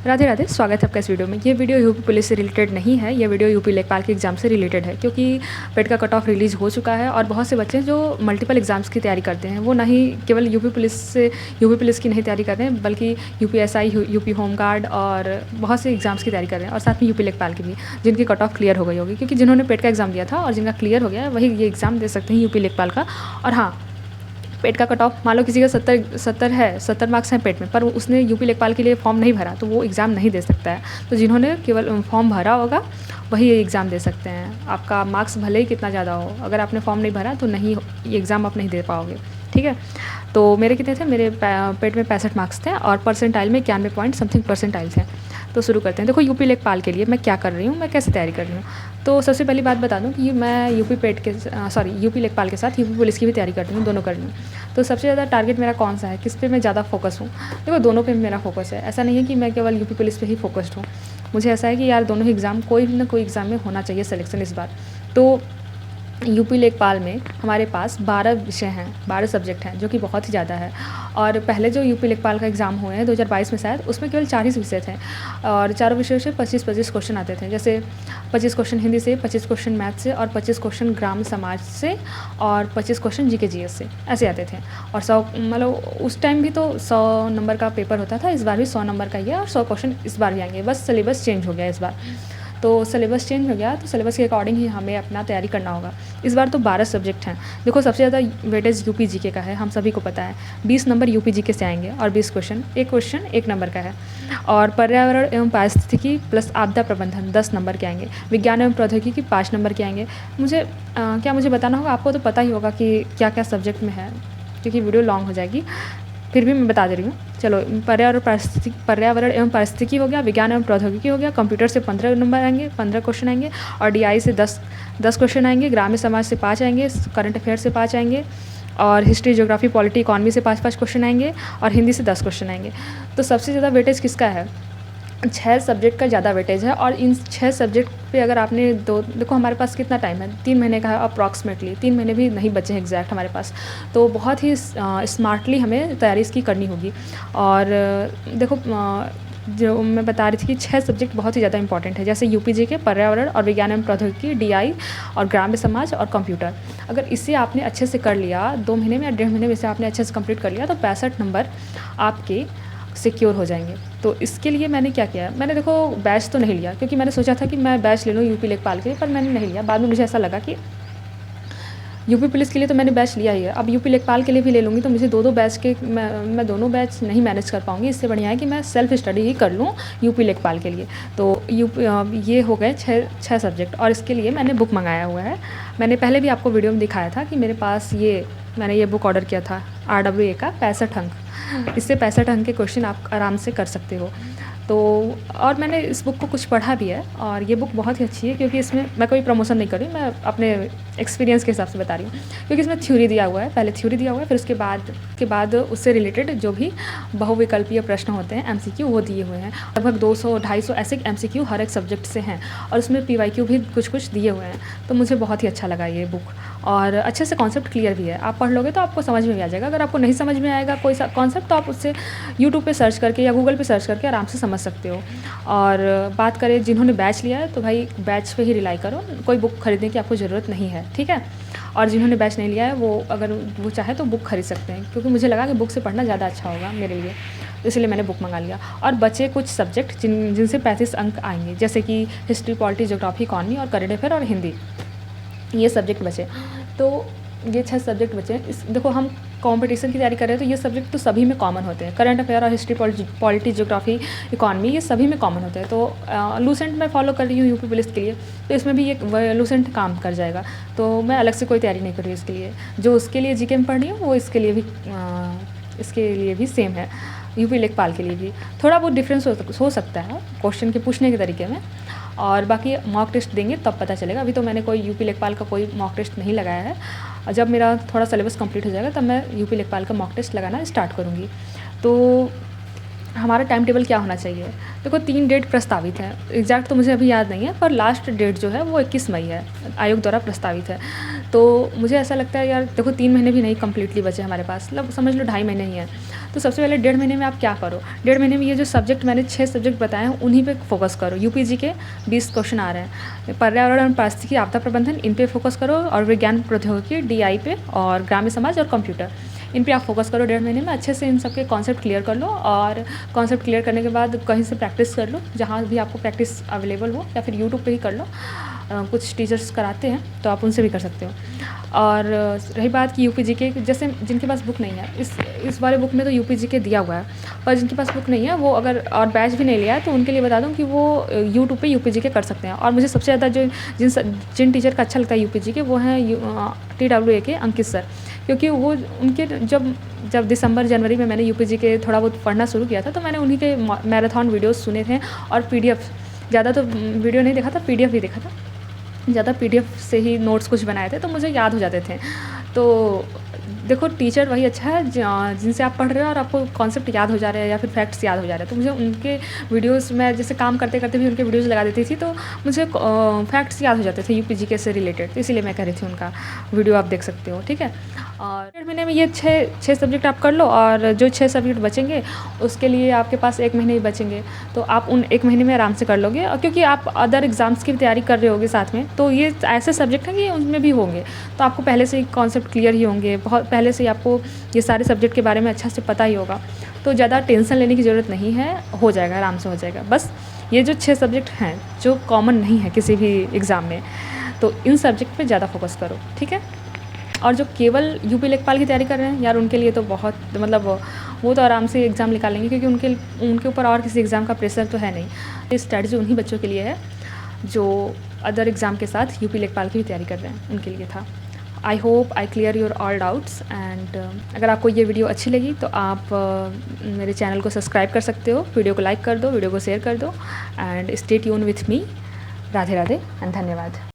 राधे राधे, स्वागत है आपका इस वीडियो में। ये वीडियो यूपी पुलिस से रिलेटेड नहीं है, ये वीडियो यूपी लेखपाल के एग्ज़ाम से रिलेटेड है क्योंकि पेट का कट ऑफ रिलीज़ हो चुका है और बहुत से बच्चे जो मल्टीपल एग्ज़ाम्स की तैयारी करते हैं वो ना ही केवल यूपी पुलिस की नहीं तैयारी कर रहे हैं बल्कि यूपीएसआई, यूपी होमगार्ड और बहुत से एग्ज़ाम्स की तैयारी कर रहे हैं और साथ में यूपी लेखपाल की भी, जिनकी कट ऑफ क्लियर हो गई होगी क्योंकि जिन्होंने पेट का एग्ज़ाम दिया था और जिनका क्लियर हो गया है वही ये एग्ज़ाम दे सकते हैं यूपी लेखपाल का। और हाँ, पेट का कट ऑफ मान लो किसी का 70 मार्क्स हैं पेट में, पर उसने यूपी लेखपाल के लिए फॉर्म नहीं भरा तो वो एग्ज़ाम नहीं दे सकता है। तो जिन्होंने केवल फॉर्म भरा होगा वही ये एग्ज़ाम दे सकते हैं। आपका मार्क्स भले ही कितना ज़्यादा हो, अगर आपने फॉर्म नहीं भरा तो नहीं, ये एग्ज़ाम आप नहीं दे पाओगे। ठीक है, तो मेरे कितने थे, मेरे पेट में 65 मार्क्स थे और परसेंटाइल में 91 पॉइंट समथिंग परसेंटाइल थे। तो शुरू करते हैं। देखो यूपी लेखपाल के लिए मैं क्या कर रही हूँ, मैं कैसे तैयारी कर रही हूँ। तो सबसे पहली बात बता दूँ कि मैं यूपी लेखपाल के साथ यूपी पुलिस की भी तैयारी कर रही हूँ, दोनों कर रही हूँ। तो सबसे ज़्यादा टारगेट मेरा कौन सा है, किस पे मैं ज़्यादा फोकस हूँ। देखो दोनों पे मेरा फोकस है, ऐसा नहीं है कि मैं केवल यूपी पुलिस पे ही फोकस्ड हूँ। मुझे ऐसा है कि यार दोनों ही एग्ज़ाम, कोई ना कोई एग्ज़ाम में होना चाहिए सिलेक्शन इस बार। तो यूपी लेखपाल में हमारे पास 12 विषय हैं, 12 सब्जेक्ट हैं, जो कि बहुत ही ज़्यादा है। और पहले जो यूपी लेखपाल का एग्ज़ाम हुए हैं 2022 में शायद, उसमें केवल 4 ही विषय थे और चारों विषयों से 25-25 क्वेश्चन आते थे। जैसे 25 क्वेश्चन हिंदी से, 25 क्वेश्चन मैथ से और 25 क्वेश्चन ग्राम समाज से और 25 क्वेश्चन जीके जीएस से, ऐसे आते थे। और 100 मतलब उस टाइम भी तो 100 नंबर का पेपर होता था, इस बार भी 100 नंबर का ही है और 100 क्वेश्चन इस बार भी आएंगे, बस सिलेबस चेंज हो गया इस बार। तो सिलेबस चेंज हो गया तो सिलेबस के अकॉर्डिंग ही हमें अपना तैयारी करना होगा। इस बार तो 12 सब्जेक्ट हैं। देखो सबसे ज़्यादा वेटेज यूपी जीके का है, हम सभी को पता है। 20 नंबर यूपी जीके से आएंगे और 20 क्वेश्चन, एक क्वेश्चन 1 नंबर का है। और पर्यावरण एवं पारिस्थितिकी प्लस आपदा प्रबंधन 10 नंबर के आएंगे। विज्ञान एवं प्रौद्योगिकी 5 नंबर के आएंगे। मुझे बताना होगा, आपको तो पता ही होगा कि क्या क्या सब्जेक्ट में है क्योंकि वीडियो लॉन्ग हो जाएगी, फिर भी मैं बता दे रही हूँ। चलो, पर्यावरण एवं पारिस्थितिकी हो गया, विज्ञान एवं प्रौद्योगिकी हो गया, कंप्यूटर से 15 नंबर आएंगे, 15 क्वेश्चन आएंगे और डीआई से 10 क्वेश्चन आएंगे, ग्रामीण समाज से 5 आएंगे, करंट अफेयर से 5 आएंगे और हिस्ट्री, ज्योग्राफी, पॉलिटी, इकॉनमी से 5-5 क्वेश्चन आएंगे और हिंदी से 10 क्वेश्चन आएंगे। तो सबसे ज़्यादा वेटेज किसका है, 6 सब्जेक्ट का ज़्यादा वेटेज है। और इन 6 सब्जेक्ट पे अगर आपने देखो हमारे पास कितना टाइम है, 3 महीने का है अप्रॉक्सीमेटली, 3 महीने भी नहीं बचे हैं एग्जैक्ट हमारे पास। तो बहुत ही स्मार्टली हमें तैयारी इसकी करनी होगी। और देखो जो मैं बता रही थी कि 6 सब्जेक्ट बहुत ही ज़्यादा इंपॉर्टेंट है, जैसे यूपीजी के पर्यावरण और विज्ञान एवं प्रौद्योगिकी, डीआई और ग्राम्य समाज और कंप्यूटर। अगर इसे आपने अच्छे से कर लिया, 2 महीने में या 1.5 महीने में इसे आपने अच्छे से कंप्लीट कर लिया तो 65 नंबर आपके सिक्योर हो जाएंगे। तो इसके लिए मैंने क्या किया, मैंने देखो बैच तो नहीं लिया क्योंकि मैंने सोचा था कि मैं बैच ले लूँ यूपी लेखपाल के, पर मैंने नहीं लिया। बाद में मुझे ऐसा लगा कि यूपी पुलिस के लिए तो मैंने बैच लिया ही है, अब यूपी लेखपाल के लिए भी ले लूँगी तो मुझे दो बैच के मैं दोनों बैच नहीं मैनेज कर पाऊँगी। इससे बढ़िया है कि मैं सेल्फ स्टडी ही कर लूँ यूपी लेखपाल के लिए। तो ये हो गए 6 सब्जेक्ट और इसके लिए मैंने बुक मंगाया हुआ है। मैंने पहले भी आपको वीडियो में दिखाया था कि मेरे पास मैंने ये बुक ऑर्डर किया था RWA का 65 अंक। इससे 65 अंक के क्वेश्चन आप आराम से कर सकते हो। तो और मैंने इस बुक को कुछ पढ़ा भी है और ये बुक बहुत ही अच्छी है क्योंकि इसमें मैं कोई प्रमोशन नहीं कर रही हूँ, मैं अपने एक्सपीरियंस के हिसाब से बता रही हूँ। क्योंकि इसमें थ्योरी दिया हुआ है, पहले थ्योरी दिया हुआ है, फिर उसके बाद उससे रिलेटेड जो भी बहुविकल्पीय प्रश्न होते हैं MCQ वो दिए हुए हैं। लगभग 200-250 ऐसे MCQ हर एक सब्जेक्ट से हैं और उसमें PYQ भी कुछ दिए हुए हैं। तो मुझे बहुत ही अच्छा लगा ये बुक और अच्छे से कॉन्सेप्ट क्लियर भी है। आप पढ़ लोगे तो आपको समझ में भी आ जाएगा। अगर आपको नहीं समझ में आएगा कोई कॉन्सेप्ट तो आप उससे यूट्यूब पे सर्च करके या गूगल पे सर्च करके आराम से समझ सकते हो। और बात करें जिन्होंने बैच लिया है तो भाई बैच पे ही रिलाई करो, कोई बुक खरीदने की आपको ज़रूरत नहीं है, ठीक है। और जिन्होंने बैच नहीं लिया है वो अगर वो चाहे तो बुक खरीद सकते हैं क्योंकि मुझे लगा कि बुक से पढ़ना ज़्यादा अच्छा होगा मेरे लिए, इसलिए मैंने बुक मंगा लिया। और बचे कुछ सब्जेक्ट जिनसे 35 अंक आएंगे, जैसे कि हिस्ट्री, पॉलिटी, ज्योग्राफी, इकॉनमी और करंट अफेयर और हिंदी, ये सब्जेक्ट बचे। तो ये 6 सब्जेक्ट बचे। देखो हम कंपटीशन की तैयारी कर रहे हैं तो ये सब्जेक्ट तो सभी में कॉमन होते हैं। करंट अफेयर और हिस्ट्री, पॉलिटी, ज्योग्राफी, इकॉनमी ये सभी में कॉमन होते हैं। तो लूसेंट मैं फॉलो कर रही हूँ यूपी पुलिस के लिए, तो इसमें भी ये लूसेंट काम कर जाएगा। तो मैं अलग से कोई तैयारी नहीं कर रही इसके लिए। जो उसके लिए जीके में पढ़ रही हूँ वो इसके लिए भी सेम है। यूपी लेखपाल के लिए भी थोड़ा बहुत डिफरेंस हो सकता है क्वेश्चन के पूछने के तरीके में, और बाकी मॉक टेस्ट देंगे तब पता चलेगा। अभी तो मैंने कोई यूपी लेखपाल का कोई मॉक टेस्ट नहीं लगाया है, और जब मेरा थोड़ा सिलेबस कंप्लीट हो जाएगा तब मैं यूपी लेखपाल का मॉक टेस्ट लगाना स्टार्ट करूँगी। तो हमारा टाइम टेबल क्या होना चाहिए। देखो 3 डेट प्रस्तावित हैं, एग्जैक्ट तो मुझे अभी याद नहीं है, पर लास्ट डेट जो है वो 21 मई है, आयोग द्वारा प्रस्तावित है। तो मुझे ऐसा लगता है यार देखो 3 महीने भी नहीं कंप्लीटली बचे हमारे पास, मतलब समझ लो 2.5 महीने ही हैं। तो सबसे पहले 1.5 महीने में आप क्या करो, 1.5 महीने में ये जो सब्जेक्ट मैंने 6 सब्जेक्ट बताए हैं उन्हीं पे फोकस करो। यूपीजी के 20 क्वेश्चन आ रहे हैं, पर्यावरण, पारिस्थितिकी, आपदा प्रबंधन, इन पे फोकस करो, और विज्ञान प्रौद्योगिकी डीआई पे, और ग्राम्य समाज और कंप्यूटर, इन पे आप फोकस करो 1.5 महीने में। अच्छे से इन सब के कॉन्सेप्ट क्लियर कर लो, और कॉन्सेप्ट क्लियर करने के बाद कहीं से प्रैक्टिस कर लो, जहाँ भी आपको प्रैक्टिस अवेलेबल हो, या फिर यूट्यूब पे ही कर लो। कुछ टीचर्स कराते हैं तो आप उनसे भी कर सकते हो। और रही बात कि यूपीजी के, जैसे जिनके पास बुक नहीं है, इस वाले बुक में तो यूपीजी के दिया हुआ है, पर जिनके पास बुक नहीं है वो अगर और बैच भी नहीं लिया है तो उनके लिए बता दूं कि वो यूट्यूब पे यूपीजी के कर सकते हैं। और मुझे सबसे ज़्यादा जो जिन टीचर का अच्छा लगता है यूपीजी के, वो हैं TWA के अंकित सर, क्योंकि वो उनके जब दिसंबर जनवरी में मैंने यूपीजी के थोड़ा बहुत पढ़ना शुरू किया था, तो मैंने उन्हीं के मैराथन वीडियोस सुने थे, और पीडीएफ, ज़्यादा तो वीडियो नहीं देखा था, पीडीएफ ही देखा था, ज़्यादा पीडीएफ से ही नोट्स कुछ बनाए थे, तो मुझे याद हो जाते थे। तो देखो टीचर वही अच्छा है जिनसे आप पढ़ रहे हो और आपको कॉन्सेप्ट याद हो जा रहे हैं या फिर फैक्ट्स याद हो जा रहे हैं। तो मुझे उनके वीडियोस, मैं जैसे काम करते करते भी उनके वीडियोस लगा देती थी, तो मुझे फैक्ट्स याद हो जाते थे यूपीजी के से रिलेटेड, तो इसीलिए मैं कह रही थी उनका वीडियो आप देख सकते हो, ठीक है। और 1.5 महीने में ये 6 सब्जेक्ट आप कर लो, और जो 6 सब्जेक्ट बचेंगे उसके लिए आपके पास 1 महीने ही बचेंगे, तो आप उन 1 महीने में आराम से कर लोगे। और क्योंकि आप अदर एग्ज़ाम्स की भी तैयारी कर रहे होगे साथ में, तो ये ऐसे सब्जेक्ट हैं कि उनमें भी होंगे, तो आपको पहले से ही कॉन्सेप्ट क्लियर ही होंगे, बहुत पहले से ही आपको ये सारे सब्जेक्ट के बारे में अच्छा से पता ही होगा, तो ज़्यादा टेंशन लेने की ज़रूरत नहीं है, हो जाएगा, आराम से हो जाएगा। बस ये जो 6 सब्जेक्ट हैं जो कॉमन नहीं है किसी भी एग्ज़ाम में, तो इन सब्जेक्ट पे ज़्यादा फोकस करो, ठीक है। और जो केवल यूपी लेखपाल की तैयारी कर रहे हैं यार, उनके लिए तो बहुत, मतलब वो तो आराम से एग्ज़ाम निकाल लेंगे, क्योंकि उनके ऊपर और किसी एग्ज़ाम का प्रेशर तो है नहीं। ये स्ट्रैटेजी उन्हीं बच्चों के लिए है जो अदर एग्ज़ाम के साथ यूपी लेखपाल की भी तैयारी कर रहे हैं, उनके लिए था। I hope I clear your all doubts, and अगर आपको ये वीडियो अच्छी लगी तो आप मेरे चैनल को सब्सक्राइब कर सकते हो, वीडियो को लाइक कर दो, वीडियो को शेयर कर दो, and stay tune with me. Radhe Radhe and धन्यवाद।